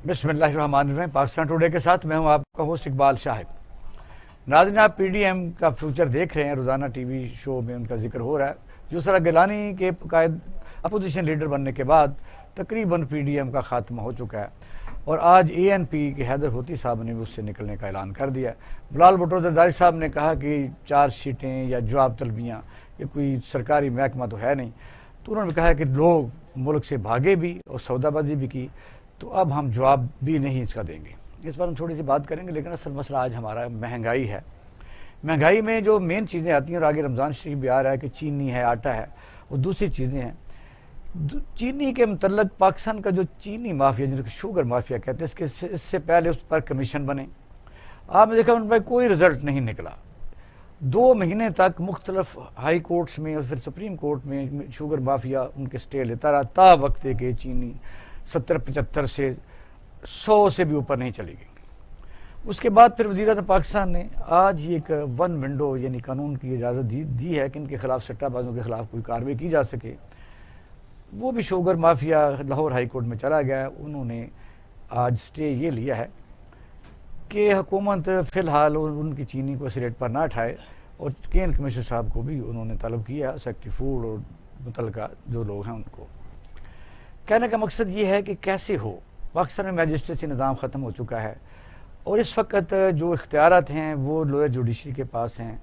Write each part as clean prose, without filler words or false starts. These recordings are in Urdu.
بسم اللہ الرحمن الرحیم۔ پاکستان ٹوڈے کے ساتھ میں ہوں آپ کا ہوسٹ اقبال شاہد۔ ناظرین، آپ پی ڈی ایم کا فیوچر دیکھ رہے ہیں، روزانہ ٹی وی شو میں ان کا ذکر ہو رہا ہے۔ یسریٰ گیلانی کے قائد اپوزیشن لیڈر بننے کے بعد تقریباً پی ڈی ایم کا خاتمہ ہو چکا ہے، اور آج اے این پی کے حیدر ہوتی صاحب نے بھی اس سے نکلنے کا اعلان کر دیا ہے۔ بلال بھٹو زرداری صاحب نے کہا کہ چارج شیٹیں یا جواب طلبیاں یہ کوئی سرکاری محکمہ تو ہے نہیں، تو انہوں نے کہا کہ لوگ ملک سے بھاگے بھی اور سودا بازی بھی کی، تو اب ہم جواب بھی نہیں اس کا دیں گے۔ اس پر ہم تھوڑی سی بات کریں گے، لیکن اصل مسئلہ آج ہمارا مہنگائی ہے۔ مہنگائی میں جو مین چیزیں آتی ہیں، اور آگے رمضان شریف بھی آ رہا ہے، کہ چینی ہے، آٹا ہے اور دوسری چیزیں ہیں۔ چینی کے متعلق پاکستان کا جو چینی مافیا، جن کو شوگر مافیا کہتے ہیں، اس سے پہلے اس پر کمیشن بنے، آپ نے دیکھا ان پر کوئی رزلٹ نہیں نکلا۔ 2 مہینے تک مختلف ہائی کورٹس میں اور پھر سپریم کورٹ میں شوگر مافیا ان کے سٹے لیتا رہا، تا وقت کہ چینی 70-75 سے 100 سے بھی اوپر نہیں چلی گئی۔ اس کے بعد پھر وزیر اعظم پاکستان نے آج ہی ایک 1 ونڈو یعنی قانون کی اجازت دی ہے کہ ان کے خلاف سٹہ بازوں کے خلاف کوئی کارروائی کی جا سکے۔ وہ بھی sugar mafia Lahore high court میں چلا گیا ہے۔ انہوں نے آج سٹے یہ لیا ہے کہ حکومت فی الحال ان کی چینی کو اس ریٹ پر نہ اٹھائے، اور کین کمشنر صاحب کو بھی انہوں نے طلب کیا، سیکٹری فوڈ اور متعلقہ جو لوگ ہیں ان کو۔ کہنے کا مقصد یہ ہے کہ کیسے ہو، پاکستان میں میجسٹریسی نظام ختم ہو چکا ہے، اور اس وقت جو اختیارات ہیں وہ لوئر جوڈیشری کے پاس ہیں۔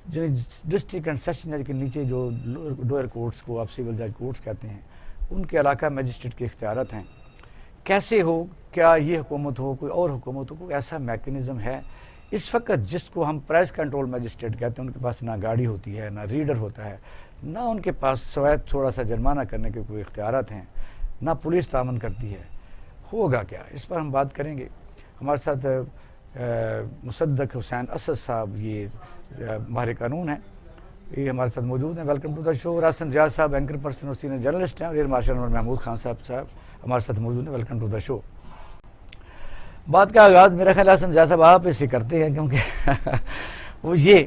ڈسٹرکٹ اینڈ سیشنر کے نیچے جو لوئر کورٹس کو آپ سول جج کورٹس کہتے ہیں، ان کے علاقہ میجسٹریٹ کے اختیارات ہیں۔ کیسے ہو، کیا یہ حکومت ہو، کوئی اور حکومت ہو، کوئی ایسا میکنزم ہے اس وقت جس کو ہم پرائز کنٹرول میجسٹریٹ کہتے ہیں؟ ان کے پاس نہ گاڑی ہوتی ہے، نہ ریڈر ہوتا ہے، نہ ان کے پاس سوائے تھوڑا سا جرمانہ کرنے کے کوئی اختیارات ہیں، نہ پولیس تعاون کرتی ہے۔ ہوگا کیا؟ اس پر ہم بات کریں گے۔ ہمارے ساتھ مصدق حسین اسد صاحب، یہ ماہر قانون ہیں، یہ ہمارے ساتھ موجود ہیں۔ Welcome to the show. راسن زیاد صاحب اینکر پرسن اور سینئر جرنلسٹ ہیں، اور ایئر مارشل انور محمود خان صاحب ہمارے ساتھ موجود ہیں۔ Welcome to the show. بات کا آغاز میرا خیال حسن زیاد صاحب آپ اس سے کرتے ہیں، کیونکہ وہ یہ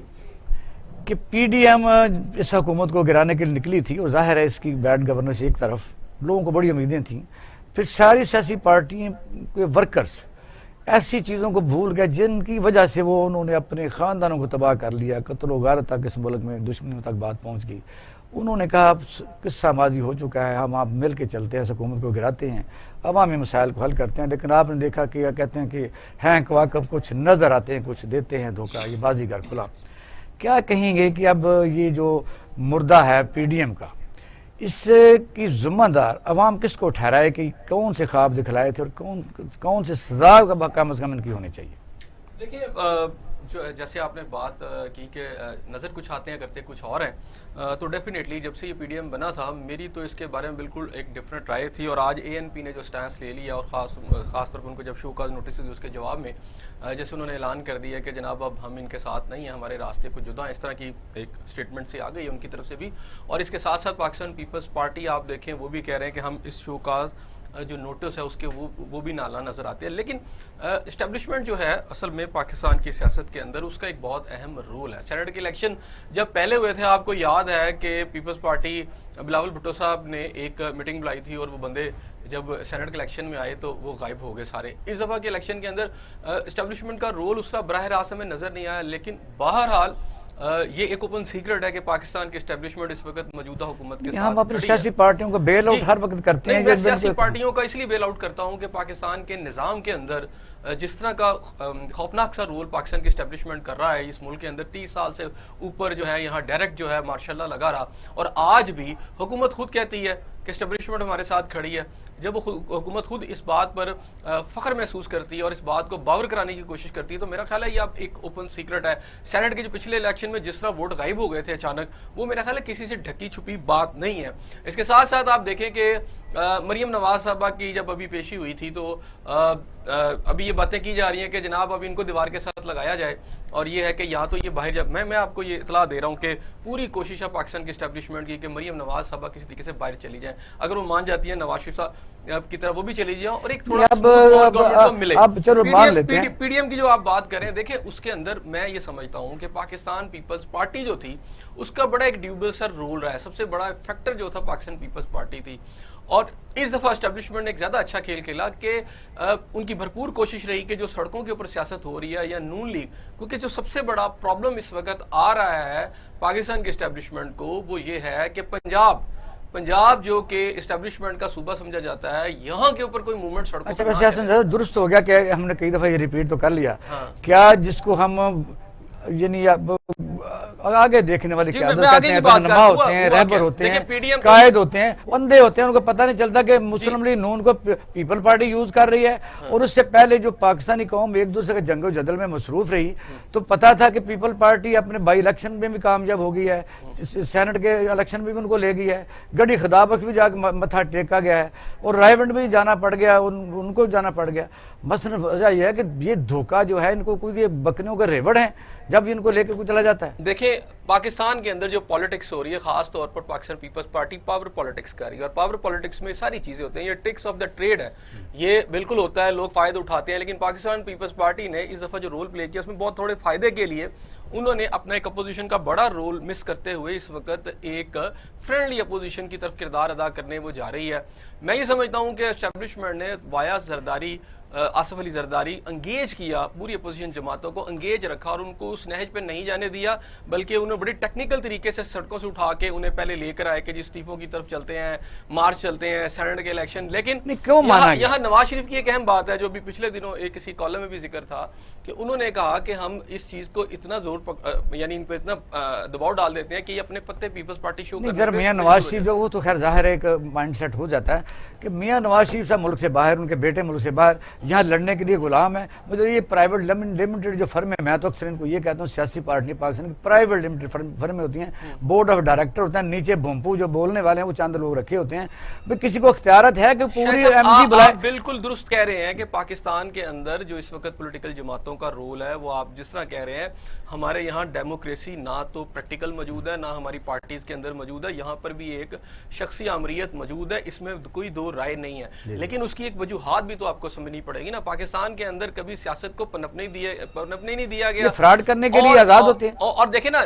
کہ پی ڈی ایم اس حکومت کو گرانے کے لیے نکلی تھی، اور ظاہر ہے اس کی بیڈ گورننس ایک طرف، لوگوں کو بڑی امیدیں تھیں، پھر ساری سیاسی پارٹیاں کے ورکرز ایسی چیزوں کو بھول گئے جن کی وجہ سے انہوں نے اپنے خاندانوں کو تباہ کر لیا، قتل و غارت تک اس ملک میں دشمنیوں تک بات پہنچ گئی۔ انہوں نے کہا اب قصہ ماضی ہو چکا ہے، ہم آپ مل کے چلتے ہیں، اس حکومت کو گراتے ہیں، عوامی مسائل کو حل کرتے ہیں۔ لیکن آپ نے دیکھا کہ کہتے ہیں کہ ہیں کواکب، کچھ نظر آتے ہیں، کچھ دیتے ہیں دھوکہ، یہ بازیگر کھلا۔ کیا کہیں گے کہ اب یہ جو مردہ ہے پی ڈی ایم کا، اس کی ذمہ دار عوام کس کو ٹھہرائے کہ کون سے خواب دکھلائے تھے، اور کون سے سزا کا کم از کم ان کی ہونی چاہیے؟ دیکھیں، جیسے آپ نے بات کی کہ نظر کچھ آتے ہیں، کرتے کچھ اور ہیں، تو ڈیفینیٹلی جب سے یہ پی ڈی ایم بنا تھا میری تو اس کے بارے میں بالکل ایک ڈفرینٹ رائے تھی، اور آج اے این پی نے جو سٹانس لے لیا، اور خاص طور پر ان کو جب شو کاز نوٹسز اس کے جواب میں جیسے انہوں نے اعلان کر دیا کہ جناب اب ہم ان کے ساتھ نہیں ہیں، ہمارے راستے کو جدا ہیں، اس طرح کی ایک اسٹیٹمنٹ سے آ گئی ہے ان کی طرف سے بھی۔ اور اس کے ساتھ ساتھ پاکستان پیپلز پارٹی آپ دیکھیں وہ بھی کہہ رہے ہیں کہ ہم اس شو کاز جو نوٹس ہے اس کے وہ بھی نالا نظر آتے ہیں۔ لیکن اسٹیبلشمنٹ جو ہے اصل میں پاکستان کی سیاست کے اندر اس کا ایک بہت اہم رول ہے۔ سینیٹ کے الیکشن جب پہلے ہوئے تھے، آپ کو یاد ہے کہ پیپلز پارٹی بلاول بھٹو صاحب نے ایک میٹنگ بلائی تھی، اور وہ بندے جب سینیٹ کے الیکشن میں آئے تو وہ غائب ہو گئے سارے۔ اس دفعہ کے الیکشن کے اندر اسٹیبلشمنٹ کا رول اس کا براہ راست ہمیں نظر نہیں آیا، لیکن بہرحال یہ ایک اوپن سیکرٹ ہے کہ پاکستان کی اسٹیبلشمنٹ اس وقت موجودہ حکومت کے ساتھ ہم اپنی سیاسی پارٹیوں کا بیل آؤٹ ہر وقت کرتے ہیں۔ میں سیاسی پارٹیوں کا اس لیے بیل آؤٹ کرتا ہوں کہ پاکستان کے نظام کے اندر جس طرح کا خوفناک سا رول پاکستان کی اسٹیبلشمنٹ کر رہا ہے اس ملک کے اندر، 30 سال سے اوپر جو ہے یہاں ڈائریکٹ جو ہے ماشاءاللہ لگا رہا، اور آج بھی حکومت خود کہتی ہے کہ اسٹیبلشمنٹ ہمارے ساتھ کھڑی ہے۔ جب وہ حکومت خود اس بات پر فخر محسوس کرتی ہے اور اس بات کو باور کرانے کی کوشش کرتی ہے، تو میرا خیال ہے یہ اب ایک اوپن سیکرٹ ہے۔ سینٹ کے جو پچھلے الیکشن میں جس طرح ووٹ غائب ہو گئے تھے اچانک، وہ میرا خیال ہے کسی سے ڈھکی چھپی بات نہیں ہے۔ اس کے ساتھ ساتھ آپ دیکھیں کہ مریم نواز صاحبہ کی جب ابھی پیشی ہوئی تھی تو ابھی یہ باتیں کی جا رہی ہیں کہ جناب ابھی ان کو دیوار کے ساتھ لگایا جائے، اور یہ ہے کہ یا تو یہ باہر جب میں آپ کو یہ اطلاع دے رہا ہوں کہ پوری کوشش ہے پاکستان کی اسٹیبلشمنٹ کی کہ مریم نواز صاحبہ کسی طریقے سے باہر چلی جائیں، اگر وہ مان جاتی ہیں نواز شریف صاحب کی طرف وہ بھی چلی جائیں، اور ایک تھوڑا گورنمنٹ ملے۔ پی ڈی ایم کی جو آپ بات کریں، دیکھیں اس کے اندر میں یہ سمجھتا ہوں کہ پاکستان پیپلز پارٹی جو تھی اس کا بڑا ایک ڈیوبل سا رول رہا ہے، سب سے بڑا فیکٹر جو تھا پاکستان پیپلز پارٹی تھی، اور اس دفعہ اسٹیبلشمنٹ نے ایک زیادہ اچھا کھیل کھیلا کہ ان کی بھرپور کوشش رہی کہ جو سڑکوں کے اوپر سیاست ہو رہی ہے یا نون لیگ، کیونکہ جو سب سے بڑا پرابلم اس وقت آ رہا ہے پاکستان کے اسٹیبلشمنٹ کو وہ یہ ہے کہ پنجاب جو کہ اسٹیبلشمنٹ کا صوبہ سمجھا جاتا ہے، یہاں کے اوپر کوئی موومنٹ سڑکوں پر اچھا ویسے درست ہو گیا کہ ہم نے کئی دفعہ یہ ریپیٹ تو کر لیا، کیا جس کو ہم یعنی آگے دیکھنے والے قیادت کہتے ہیں، رہنما ہوتے ہیں، رہبر ہوتے ہیں، قائد ہوتے ہیں، اندھے ہوتے ہیں، ان کو پتہ نہیں چلتا کہ مسلم لیگ نون کو پیپل پارٹی یوز کر رہی ہے، اور اس سے پہلے جو پاکستانی قوم ایک دوسرے کے جنگ و جدل میں مصروف رہی تو پتا تھا کہ پیپل پارٹی اپنے بائی الیکشن میں بھی کامیاب ہو گئی ہے، سینٹ کے الیکشن بھی ان کو لے گئی ہے، گڑھی خدا بخش بھی جا کے متھا ٹیکا گیا ہے، اور رائیونڈ بھی جانا پڑ گیا، ان کو جانا پڑ گیا۔ مثلا وجہ یہ ہے کہ یہ دھوکہ جو ہے ان کو کوئی بکریوں کا ریوڑ ہیں جب ان کو لے کے کوئی چلا جاتا ہے۔ دیکھیں پاکستان کے اندر جو پالیٹکس ہو رہی ہے، خاص طور پر Pakistan Peoples Party power politics کر رہی ہے، اور پاور پالیٹکس میں ساری چیزیں ہوتی ہیں، یہ ٹرکس آف دا ٹریڈ ہے، یہ بالکل ہوتا ہے، لوگ فائدہ اٹھاتے ہیں، لیکن پاکستان پیپلز پارٹی نے اس دفعہ جو رول پلے کیا اس میں بہت تھوڑے فائدے کے لیے انہوں نے اپنا ایک اپوزیشن کا بڑا رول مس کرتے ہوئے اس وقت ایک فرینڈلی اپوزیشن کی طرف کردار ادا کرنے وہ جا رہی ہے۔ میں یہ سمجھتا ہوں کہ اسٹیبلشمنٹ نے وایا زرداری، آصف علی زرداری انگیج کیا، پوری اپوزیشن جماعتوں کو انگیج رکھا اور ان کو اس نہج پہ نہیں جانے دیا، بلکہ انہوں بڑی ٹیکنیکل طریقے سے سڑکوں سے اٹھا کے انہیں پہلے لے کر آئے کہ جی استعفوں کی طرف چلتے ہیں، مارچ چلتے ہیں، سینٹ کے الیکشن۔ لیکن یہاں نواز شریف کی ایک اہم بات ہے جو بھی پچھلے دنوں ایک کسی کالم میں بھی ذکر تھا کہ انہوں نے کہا کہ ہم اس چیز کو اتنا یعنی ان پہ اتنا دباؤ ڈال دیتے ہیں کہ یہ اپنے پتے پیپلز پارٹی شو کرنے اگر میاں نواز شریف جو وہ تو خیر ظاہر ایک مائنڈ سیٹ ہو جاتا ہے کہ میاں نواز شریف صاحب ملک سے باہر، ان کے بیٹے ملک سے باہر، یہاں لڑنے کے لیے غلام ہے۔ مجھے یہ پرائیویٹ لمیٹڈ جو فرم ہے، میں تو اکثر ان کو یہ کہتا ہوں سیاسی پارٹی پاکستان کی پرائیویٹ لمیٹڈ فرمیں ہوتی ہیں، بورڈ آف ڈائریکٹر ہوتا ہے، نیچے بھونپو جو بولنے والے ہیں وہ چند لوگ رکھے ہوتے ہیں، کسی کو اختیارت ہے کہ پوری ایم ڈی بلائے۔ بالکل درست کہہ رہے ہیں کہ پاکستان کے اندر جو اس وقت پولیٹیکل جماعتوں کا رول ہے وہ آپ جس طرح کہہ رہے ہیں، ہمارے یہاں ڈیموکریسی نہ تو پریکٹیکل موجود ہے، نہ ہماری پارٹیز کے اندر موجود ہے، یہاں پر بھی ایک شخصی آمریت موجود ہے، اس میں کوئی دو رائے نہیں ہے، لیکن اس کی ایک وجوہات بھی تو آپ کو سمجھنی پڑے گی نا۔ پاکستان کے اندر کبھی سیاست کو پنپنے نہیں دیا گیا، فراڈ کرنے کے لیے آزاد ہوتے ہیں۔ اور دیکھیں نا،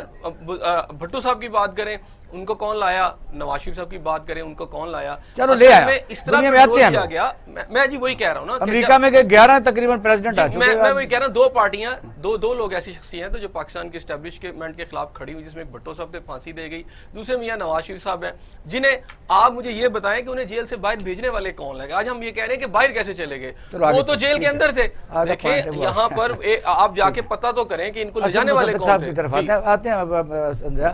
بھٹو صاحب کی بات کریں، ان کو کون لایا؟ نواز شریف صاحب کی بات کریں، ان کو کون لایا؟ چلو لے آیا، اس طرح کیا گیا۔ میں جی وہی کہہ رہا ہوں نا، امریکہ میں 11 تقریباً پریزیڈنٹ آ چکے ہیں۔ میں وہی کہہ رہا ہوں، دو پارٹیاں، دو لوگ ایسی شخصیت ہیں تو جو پاکستان کے اسٹیبلشمنٹ کے خلاف کھڑی ہوئی، جس میں ایک بھٹو صاحب پہ پھانسی دے گئی، دوسرے میاں نواز شریف صاحب ہیں، جنہیں آپ مجھے یہ بتائیں کہ انہیں جیل سے باہر بھیجنے والے کون لگے؟ آج ہم یہ کہہ رہے ہیں کہ باہر کیسے چلے گئے، وہ تو جیل کے اندر تھے۔ دیکھیں یہاں پر آپ جا کے پتہ تو کریں کہ ان کو لے جانے والے کون تھے۔ آتے ہیں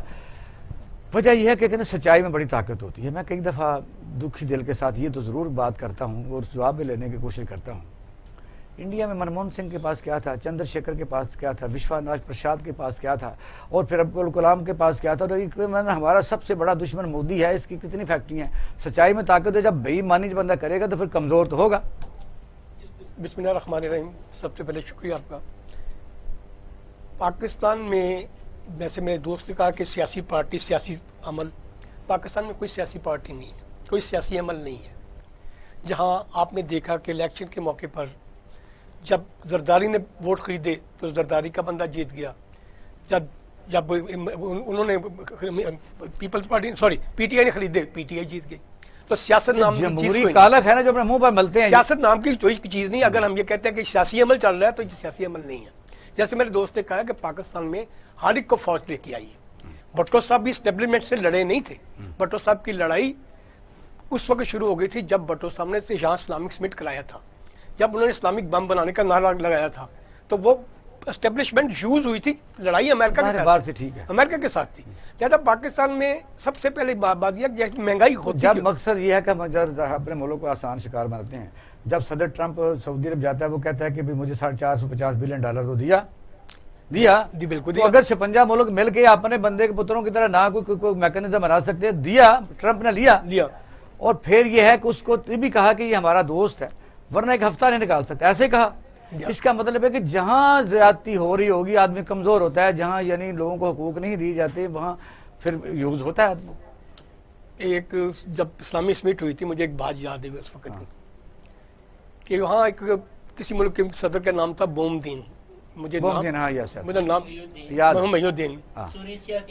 وجہ یہ ہے کہ سچائی میں بڑی طاقت ہوتی ہے۔ میں کئی دفعہ دکھی دل کے ساتھ یہ تو ضرور بات کرتا ہوں اور جواب بھی لینے کی کوشش کرتا ہوں، انڈیا میں منموہن سنگھ کے پاس کیا تھا، چندر شیکھر کے پاس کیا تھا، وشواناتھ پرساد کے پاس کیا تھا، اور پھر ابوالکلام کے پاس کیا تھا، اور ہمارا سب سے بڑا دشمن مودی ہے، اس کی کتنی فیکٹری ہیں۔ سچائی میں طاقت ہے، جب بے ایمانی بندہ کرے گا تو پھر کمزور تو ہوگا۔ بسم اللہ الرحمن الرحیم۔ سب سے پہلے شکریہ آپ کا۔ پاکستان میں ویسے میرے دوست نے کہا کہ سیاسی پارٹی، سیاسی عمل، پاکستان میں کوئی سیاسی پارٹی نہیں ہے، کوئی سیاسی عمل نہیں ہے۔ جہاں آپ نے دیکھا کہ الیکشن کے موقع پر جب زرداری نے ووٹ خریدے تو زرداری کا بندہ جیت گیا، جب انہوں نے پیپلز پارٹی پی ٹی آئی نے خریدے، پی ٹی آئی جیت گئی۔ تو سیاست نام کی چیز کوئی کالک ہے نا جو اپنے منہ پر ملتے ہیں، سیاست نام کی کوئی چیز نہیں۔ اگر ہم یہ کہتے ہیں کہ سیاسی عمل چل رہا ہے تو یہ سیاسی عمل نہیں ہے۔ جیسے میرے دوست نے کہا کہ پاکستان میں ہر ایک کو فوج لے کے آئی ہے۔ بھٹو صاحب بھی اسٹیبلشمنٹ سے لڑے نہیں تھے، بھٹو صاحب کی لڑائی اس وقت شروع ہو گئی تھی جب بھٹو صاحب نے یہاں اسلامک سمٹ کرایا تھا، جب انہوں نے اسلامک بم بنانے کا نعرہ لگایا تھا، تو وہ اسٹیبلشمنٹ یوز ہوئی تھی، لڑائی امریکہ کے ساتھ، امریکہ کے ساتھ تھی۔ لہٰذا پاکستان میں سب سے پہلے بات یہ کہ مہنگائی ہوتی ہے، جب مقصد یہ ہے کہ ہم اپنے ملک کو آسان شکار بناتے ہیں۔ جب صدر ٹرمپ سعودی عرب جاتا ہے وہ کہتا ہے کہ مجھے $450 بلین تو دیا، بالکل تو اگر 56 ملک مل کے اپنے بندے کے پتروں کی طرح نہ کوئی میکانزم بنا سکتے، دیا، ٹرمپ نے لیا، اور پھر یہ ہے کہ اس کو بھی کہا کہ یہ ہمارا دوست ہے، ورنہ ایک ہفتہ نہیں نکال سکتا، ایسے کہا۔ اس کا مطلب ہے کہ جہاں زیادتی ہو رہی ہوگی آدمی کمزور ہوتا ہے، جہاں یعنی لوگوں کو حقوق نہیں دی جاتے وہاں پھر یوز ہوتا ہے آدمی۔ ایک جب اسلامی سمٹ ہوئی تھی مجھے ایک بات یاد ہے اس وقت کہ وہاں ایک کسی ملک کے صدر کا نام تھا بومدین، مجھے نام یاد، محمد الدین،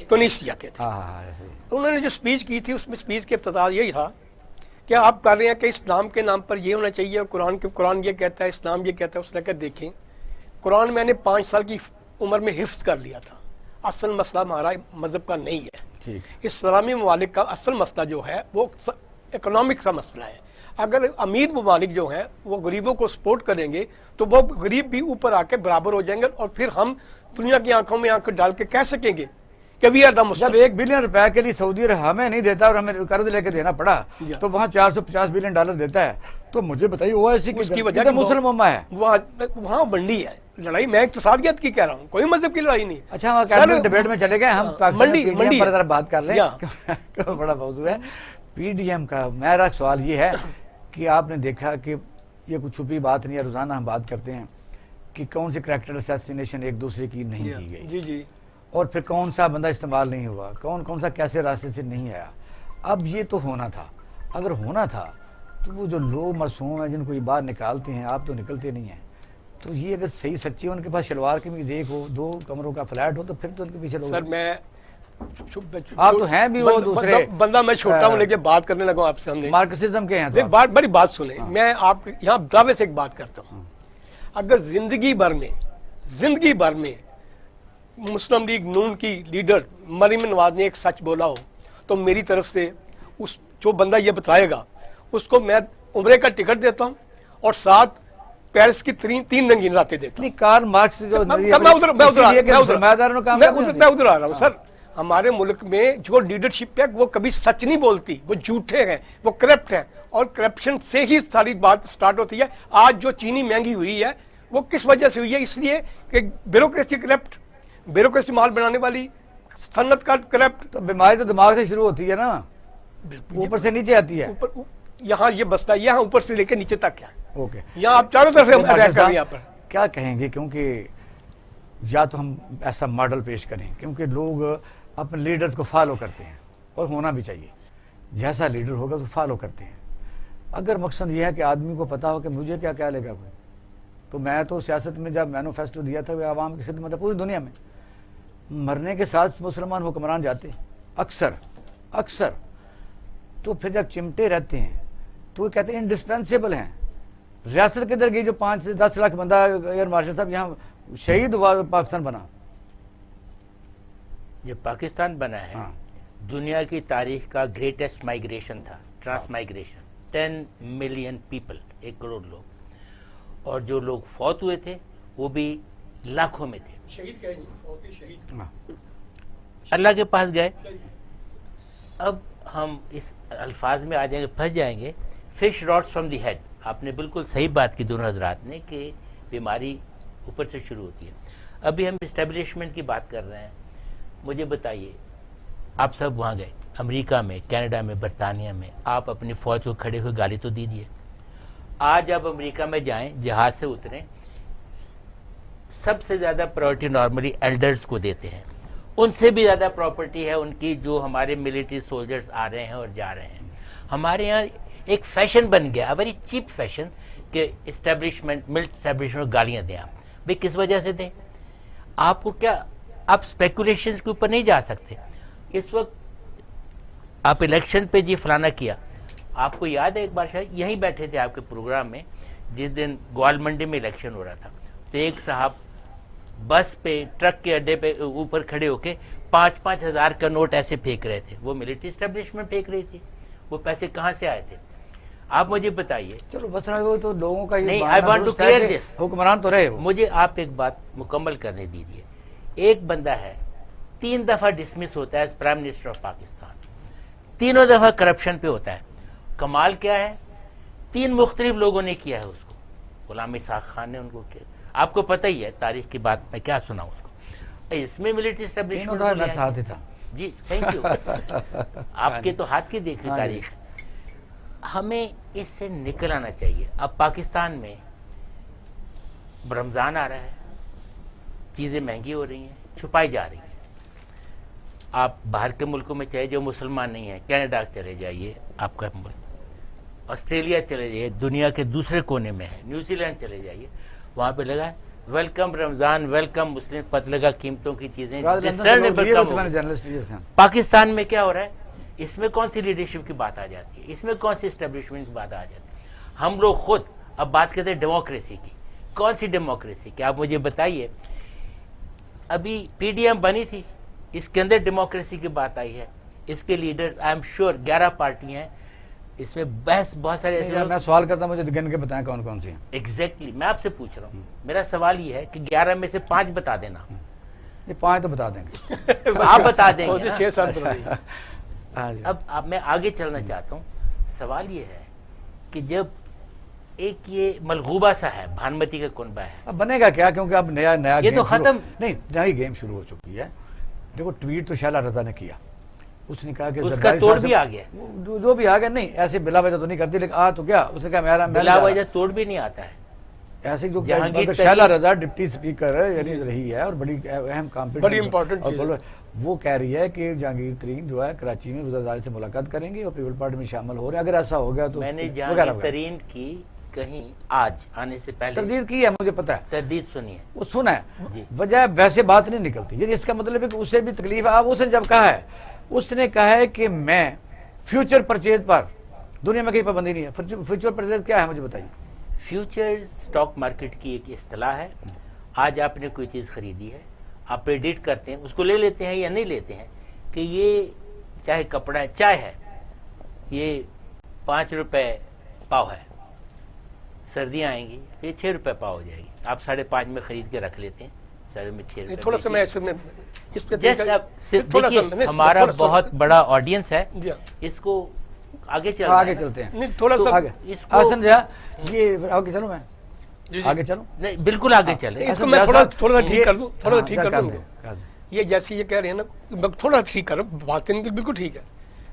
تونسیا کے تھے۔ انہوں نے جو سپیچ کی تھی اس میں سپیچ کے افتتاح یہی تھا کہ آپ کر رہے ہیں کہ اسلام کے نام پر یہ ہونا چاہیے اور قرآن یہ کہتا ہے، اسلام یہ کہتا ہے. اس نے کہا دیکھیں قرآن میں نے 5 سال کی عمر میں حفظ کر لیا تھا. اصل مسئلہ ہمارا مذہب کا نہیں ہے. اسلامی ممالک کا اصل مسئلہ جو ہے وہ اکنامک کا مسئلہ ہے. اگر امیر ممالک جو ہیں وہ غریبوں کو سپورٹ کریں گے تو وہ غریب بھی اوپر آ کے برابر ہو جائیں گے، اور پھر ہم دنیا کی آنکھوں میں آنکھ ڈال کے کہہ سکیں گے کہ وی آر دا مسلم. جب 1 بلین روپے کے لیے سعودی ہمیں نہیں دیتا اور ہمیں قرض لے کے دینا پڑا تو وہاں 450 بلین ڈالر دیتا ہے، تو مجھے بتائیے اوائسی کی وجہ مسلم امہ ہے. وہاں منڈی ہے لڑائی. میں اقتصادیت کی کہہ رہا ہوں، کوئی مذہب کی لڑائی نہیں. اچھا ہم کیبنٹ ڈبیٹ میں چلے گئے، ہم منڈی پر ذرا بات کر لیں. بڑا موضوع ہے پی ڈی ایم کا. میرا سوال یہ ہے کہ آپ نے دیکھا کہ یہ کوئی چھپی بات نہیں ہے، روزانہ ہم بات کرتے ہیں کہ کون سی کریکٹر اسیسینیشن ایک دوسرے کی نہیں کی گئی. جی جی. اور پھر کون سا بندہ استعمال نہیں ہوا، کون سا کیسے راستے سے نہیں آیا. اب یہ تو ہونا تھا. اگر ہونا تھا تو وہ جو لوگ معصوم ہیں جن کو یہ باہر نکالتے ہیں، آپ تو نکلتے نہیں ہیں، تو یہ اگر صحیح سچی ان کے پاس شلوار کی بھی دیکھ ہو، 2 کمروں کا فلیٹ ہو، تو پھر تو ان کے پیچھے لوگ. سر میں آپ تو ہیں بھی وہ دوسرے بندہ، میں چھوٹا ہوں لیکن بات کرنے لگا آپ سے. ہم نے مارکسزم کے ہیں. بڑی بات سنیں، میں آپ یہاں دعوے سے ایک بات کرتا ہوں. اگر زندگی بھر میں مسلم لیگ نون کی لیڈر مریم نواز نے ایک سچ بولا ہو تو میری طرف سے اس جو بندہ یہ بتائے گا اس کو میں عمرے کا ٹکٹ دیتا ہوں اور ساتھ پیرس کی 3 رنگین راتیں دیتا ہوں. کارل مارکس جو میں ادھر آ رہا ہوں. سر ہمارے ملک میں جو لیڈرشپ ہے وہ کبھی سچ نہیں بولتی، وہ جھوٹے ہیں، وہ کرپٹ ہیں، اور کرپشن سے ہی ساری بات سٹارٹ ہوتی ہے. آج جو چینی مہنگی ہوئی ہے وہ کس وجہ سے ہوئی ہے؟ اس لیے کہ بیوروکریسی کرپٹ، بیوروکریسی مال بنانے والی، صنعت کا کرپٹ. تو بیماری تو دماغ سے شروع ہوتی ہے نا، اوپر سے نیچے آتی ہے. یہاں یہ بستا ہے، یہاں اوپر سے لے کے نیچے تک ہے. اوکے، یہاں آپ چاروں طرف سے کر رہے ہیں. یہاں پر کیا کہیں گے؟ کیونکہ یا تو ہم ایسا ماڈل پیش کریں، کیونکہ لوگ اپنے لیڈرز کو فالو کرتے ہیں اور ہونا بھی چاہیے، جیسا لیڈر ہوگا تو فالو کرتے ہیں. اگر مقصد یہ ہے کہ آدمی کو پتا ہو کہ مجھے کیا کہہ لے گا کوئی، تو میں تو سیاست میں جب مینوفیسٹو دیا تھا وہ عوام کی خدمت ہے پوری دنیا میں. مرنے کے ساتھ مسلمان حکمران جاتے ہیں اکثر، تو پھر جب چمٹے رہتے ہیں تو وہ کہتے ہیں انڈسپینسیبل ہیں. ریاست کے اندر گئی جو 5 سے 10 لاکھ بندہ ایئر مارشل صاحب یہاں شہید ہوا، پاکستان بنا. یہ پاکستان بنا ہے دنیا کی تاریخ کا گریٹسٹ مائگریشن تھا، trans migration. 10 million people, 1 crore لوگ، اور جو لوگ فوت ہوئے تھے وہ بھی لاکھوں میں تھے. شہید اللہ کے پاس گئے. اب ہم اس الفاظ میں آ جائیں گے، پھنس جائیں گے. Fish rots from the head. آپ نے بالکل صحیح بات کی دونوں حضرات نے کہ بیماری اوپر سے شروع ہوتی ہے. ابھی ہم اسٹیبلشمنٹ کی بات کر رہے ہیں. مجھے بتائیے، آپ سب وہاں گئے امریکہ میں، کینیڈا میں، برطانیہ میں، آپ اپنی فوج کو کھڑے ہوئے گالی تو دیجیے. آج آپ امریکہ میں جائیں، جہاز سے اتریں، سب سے زیادہ پرائرٹی نارملی ایلڈرز کو دیتے ہیں. ان سے بھی زیادہ پراپرٹی ہے ان کی جو ہمارے ملٹری سولجرز آ رہے ہیں اور جا رہے ہیں. ہمارے یہاں ایک فیشن بن گیا، ویری چیپ فیشن، کہ اسٹیبلشمنٹ، ملٹ اسٹیبلشمنٹ گالیاں دیں. آپ بھائی کس وجہ سے دیں؟ آپ کو کیا، آپ اسپیکولیشنز کے اوپر نہیں جا سکتے. اس وقت آپ الیکشن پہ جی فلانا کیا. آپ کو یاد ہے ایک بار شاید یہیں بیٹھے تھے آپ کے پروگرام میں جس دن گوال منڈی میں الیکشن ہو رہا تھا، تو ایک صاحب بس پہ، ٹرک کے اڈے پہ اوپر کھڑے ہو کے 5-5 ہزار کا نوٹ ایسے پھینک رہے تھے. وہ ملٹری اسٹیبلشمنٹ پھینک رہی تھی. وہ پیسے کہاں سے آئے تھے؟ آپ مجھے بتائیے. چلو بس وہ تو لوگوں کا نہیں، I want to clear this. حکمران تو رہے. مجھے آپ ایک بات مکمل کرنے دیجیے. ایک بندہ ہے 3 دفعہ ڈسمس ہوتا ہے as prime minister of Pakistan, 3 دفعہ کرپشن پہ ہوتا ہے. کمال کیا ہے؟ 3 مختلف لوگوں نے کیا ہے اس کو. غلام اسحاق خان نے ان کو کیا. آپ کو پتہ ہی ہے تاریخ کی بات میں کیا سنا اس کو. اس میں ملٹری اسٹیبلشمنٹ تھا. جی تھینک یو. آپ کے تو ہاتھ کی دیکھ لی تاریخ. ہمیں اس سے نکل آنا چاہیے. اب پاکستان میں رمضان آ رہا ہے، چیزیں مہنگی ہو رہی ہیں، چھپائی جا رہی ہیں. آپ باہر کے ملکوں میں چاہے جو مسلمان نہیں ہیں، کینیڈا چلے جائیے، آپ کا ملک، آسٹریلیا چلے جائیے، دنیا کے دوسرے کونے میں ہے، نیوزی لینڈ چلے جائیے، وہاں پہ لگا ویلکم رمضان، ویلکم مسلم، پتہ لگا قیمتوں کی چیزیں. پاکستان میں کیا ہو رہا ہے؟ اس میں کون سی لیڈرشپ کی بات آ جاتی ہے؟ اس میں کون سی اسٹیبلشمنٹ کی بات آ جاتی ہے؟ ہم لوگ خود اب بات کرتے ہیں ڈیموکریسی کی. کون سی ڈیموکریسی کی؟ آپ مجھے بتائیے. ابھی پی ڈی ایم بنی تھی, اس کے اندر ڈیموکریسی کی بات آئی ہے. اس کے leaders I am sure 11 party ہیں, اس میں بحث بہت سارے ایسے. میں سوال کرتا ہوں, مجھے گن کے بتائیں کون کون سی ہیں. ایگزیکٹلی میں آپ سے پوچھ رہا ہوں. میرا سوال یہ ہے کہ 11 میں سے 5 بتا دینا. یہ 5 تو بتا دیں گے. آپ بتا دیں گے. 6-7 بتا دیں. اب میں آگے چلنا چاہتا ہوں. سوال یہ ہے کہ جب ایک یہ ملغوبہ سا ہے, بھانمتی کا کنبہ ہے, اب بنے گا کیا, کیونکہ اب نیا یہ تو ختم نہیں, نئی گیم شروع ہو چکی ہے. دیکھو ٹویٹ تو شیلا رضا نے کیا, اس نے کہا کہ اس کا توڑ بھی آ گیا. جو بھی آ گیا, نہیں ایسے بلا وجہ تو نہیں کرتی, لیکن آ تو کیا, اس نے کہا میرا بلا وجہ توڑ بھی نہیں آتا ہے. ایسے جو جہانگیر شیلا رضا ڈپٹی اسپیکر یعنی رہی ہے اور بڑی اہم کام بڑی امپورٹنٹ چیز ہے. وہ کہہ رہی ہے کہ جہانگیر ترین جو ہے کراچی میں وزیراعظم سے ملاقات کریں گے اور پیپل پارٹی میں شامل ہو رہے ہیں. اگر ایسا ہو گیا تو میں نے جہانگیر ترین کی کہیں آج آنے سے پہلے تردید کی ہے, مجھے پتا ہے, تردید سنی ہے, وہ سنا ہے. وجہ ویسے بات نہیں نکلتی, یعنی اس کا مطلب ہے کہ اسے بھی تکلیف ہے. اب اس نے جب کہا ہے, اس نے کہا ہے کہ میں فیوچر پرچیز پر دنیا میں کوئی پابندی نہیں ہے. فیوچر پرچیز کیا ہے مجھے بتائیے. فیوچر سٹاک مارکیٹ کی ایک اصطلاح ہے. آج آپ نے کوئی چیز خریدی ہے, آپ پریڈکٹ کرتے ہیں, اس کو لے لیتے ہیں یا نہیں لیتے ہیں کہ یہ چاہے کپڑا ہے, چائے ہے, یہ 5 روپے پاؤ ہے, سردیاں آئیں گی یہ 6 روپے پاؤ ہو جائے گی. آپ 5.5 میں خرید کے رکھ لیتے ہیں, سر میں 6 روپے. تھوڑا سا میں ایسے میں اس پہ دیکھیے ہمارا بہت بڑا آڈینس ہے, اس کو آگے چلتے ہیں. نہیں تھوڑا سا حسن جا, یہ آگے چلوں, میں آگے چلوں, نہیں بالکل آگے چلے. اس کو میں تھوڑا سا ٹھیک کر دوں, تھوڑا سا ٹھیک کر دوں. یہ جیسے یہ کہہ رہے ہیں نا, تھوڑا سا ٹھیک کروں, بات بالکل ٹھیک ہے.